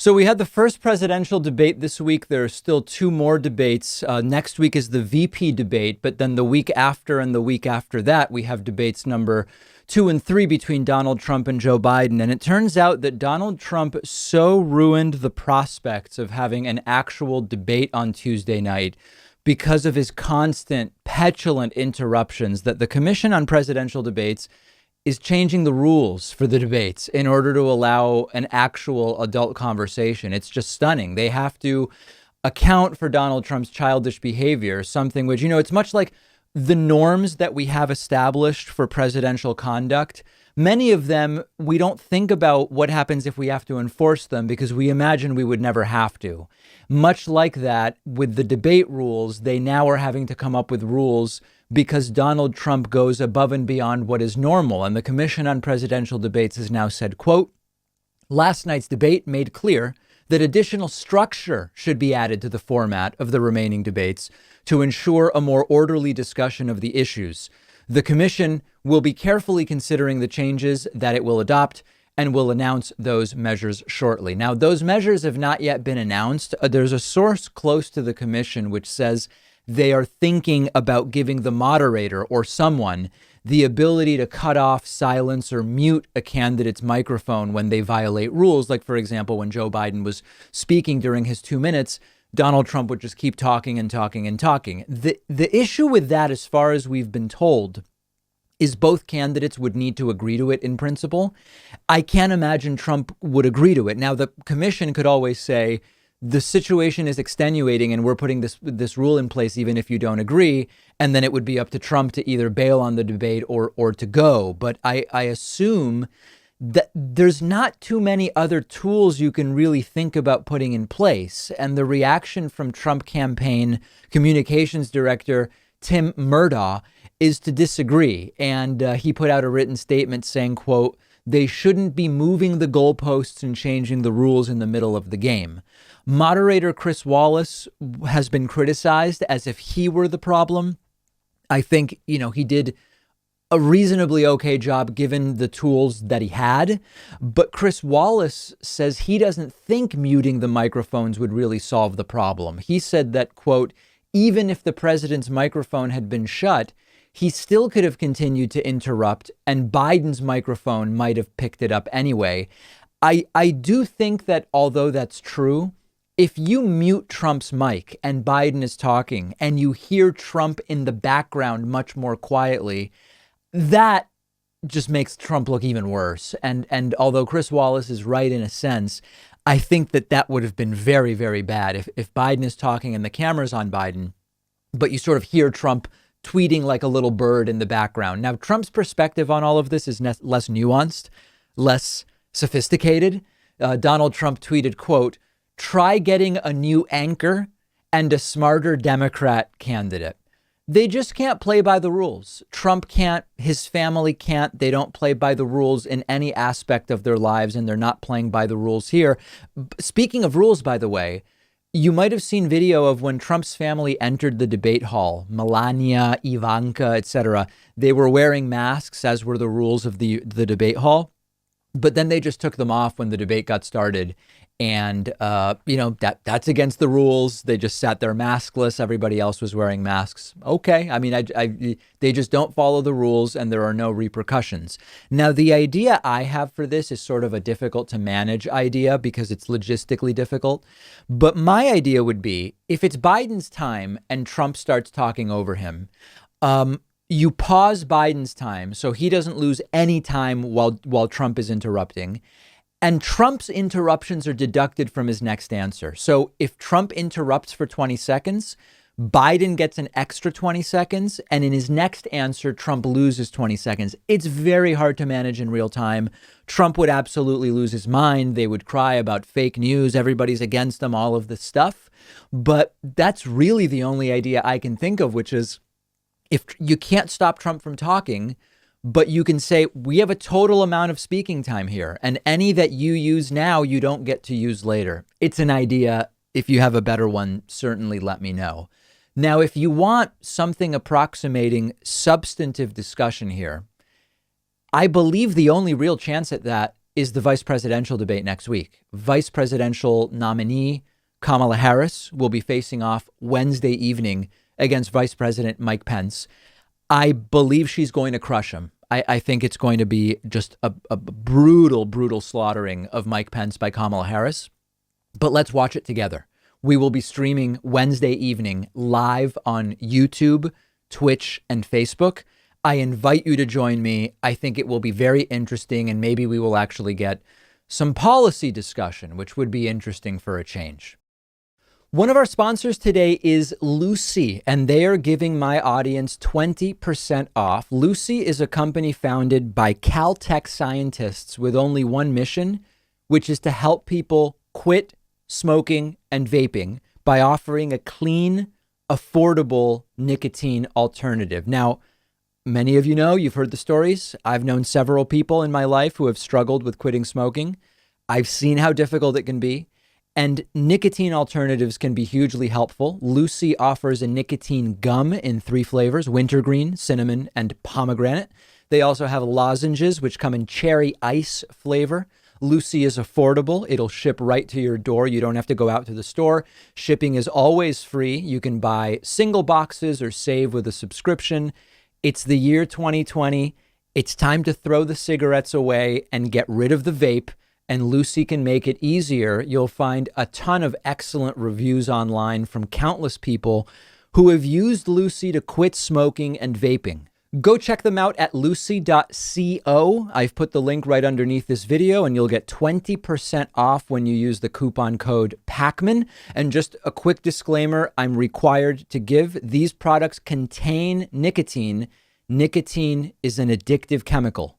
So we had the first presidential debate this week. There are still two more debates. Next week is the VP debate, but then the week after and the week after that, we have debates number 2 and 3 between Donald Trump and Joe Biden. And it turns out that Donald Trump so ruined the prospects of having an actual debate on Tuesday night because of his constant petulant interruptions that the Commission on Presidential Debates is changing the rules for the debates in order to allow an actual adult conversation. It's just stunning. They have to account for Donald Trump's childish behavior, something which, it's much like the norms that we have established for presidential conduct. Many of them, we don't think about what happens if we have to enforce them because we imagine we would never have to. Much like that, with the debate rules, they now are having to come up with rules because Donald Trump goes above and beyond what is normal. And the Commission on Presidential Debates has now said, quote, last night's debate made clear that additional structure should be added to the format of the remaining debates to ensure a more orderly discussion of the issues. The commission will be carefully considering the changes that it will adopt and will announce those measures shortly. Now, those measures have not yet been announced. There's a source close to the commission which says they are thinking about giving the moderator or someone the ability to cut off, silence, or mute a candidate's microphone when they violate rules. Like, for example, when Joe Biden was speaking during his 2 minutes, Donald Trump would just keep talking and talking and talking. The issue with that, as far as we've been told, is both candidates would need to agree to it in principle. I can't imagine Trump would agree to it. Now, the commission could always say, the situation is extenuating and we're putting this rule in place even if you don't agree. And then it would be up to Trump to either bail on the debate or to go. But I assume that there's not too many other tools you can really think about putting in place. And the reaction from Trump campaign communications director Tim Murtaugh is to disagree. And he put out a written statement saying, quote, they shouldn't be moving the goalposts and changing the rules in the middle of the game. Moderator Chris Wallace has been criticized as if he were the problem. I think, he did a reasonably okay job given the tools that he had. But Chris Wallace says he doesn't think muting the microphones would really solve the problem. He said that, quote, even if the president's microphone had been shut, he still could have continued to interrupt and Biden's microphone might have picked it up anyway. I do think that although that's true, if you mute Trump's mic and Biden is talking and you hear Trump in the background much more quietly, that just makes Trump look even worse. And although Chris Wallace is right in a sense, I think that would have been very, very bad if Biden is talking and the camera's on Biden, but you sort of hear Trump tweeting like a little bird in the background. Now, Trump's perspective on all of this is less nuanced, less sophisticated. Donald Trump tweeted, quote, try getting a new anchor and a smarter Democrat candidate. They just can't play by the rules. Trump can't, his family can't. They don't play by the rules in any aspect of their lives, and they're not playing by the rules here. Speaking of rules, by the way, you might have seen video of when Trump's family entered the debate hall, Melania, Ivanka, etc. They were wearing masks, as were the rules of the debate hall. But then they just took them off when the debate got started. And, that's against the rules. They just sat there maskless. Everybody else was wearing masks. OK, I mean, they just don't follow the rules and there are no repercussions. Now, the idea I have for this is sort of a difficult to manage idea because it's logistically difficult. But my idea would be if it's Biden's time and Trump starts talking over him, you pause Biden's time so he doesn't lose any time while Trump is interrupting. And Trump's interruptions are deducted from his next answer. So if Trump interrupts for 20 seconds, Biden gets an extra 20 seconds. And in his next answer, Trump loses 20 seconds. It's very hard to manage in real time. Trump would absolutely lose his mind. They would cry about fake news. Everybody's against them, all of this stuff. But that's really the only idea I can think of, which is if you can't stop Trump from talking, but you can say, we have a total amount of speaking time here, and any that you use now, you don't get to use later. It's an idea. If you have a better one, certainly let me know. Now, if you want something approximating substantive discussion here, I believe the only real chance at that is the vice presidential debate next week. Vice presidential nominee Kamala Harris will be facing off Wednesday evening against Vice President Mike Pence. I believe she's going to crush him. I think it's going to be just a brutal, brutal slaughtering of Mike Pence by Kamala Harris. But let's watch it together. We will be streaming Wednesday evening live on YouTube, Twitch, and Facebook. I invite you to join me. I think it will be very interesting, and maybe we will actually get some policy discussion, which would be interesting for a change. One of our sponsors today is Lucy, and they are giving my audience 20% off. Lucy is a company founded by Caltech scientists with only one mission, which is to help people quit smoking and vaping by offering a clean, affordable nicotine alternative. Now, many of you know, you've heard the stories. I've known several people in my life who have struggled with quitting smoking. I've seen how difficult it can be. And nicotine alternatives can be hugely helpful. Lucy offers a nicotine gum in 3 flavors: wintergreen, cinnamon, and pomegranate. They also have lozenges, which come in cherry ice flavor. Lucy is affordable. It'll ship right to your door. You don't have to go out to the store. Shipping is always free. You can buy single boxes or save with a subscription. It's the year 2020. It's time to throw the cigarettes away and get rid of the vape. And Lucy can make it easier. You'll find a ton of excellent reviews online from countless people who have used Lucy to quit smoking and vaping. Go check them out at lucy.co. I've put the link right underneath this video, and you'll get 20% off when you use the coupon code Pakman. And just a quick disclaimer, I'm required to give: these products contain nicotine. Nicotine is an addictive chemical.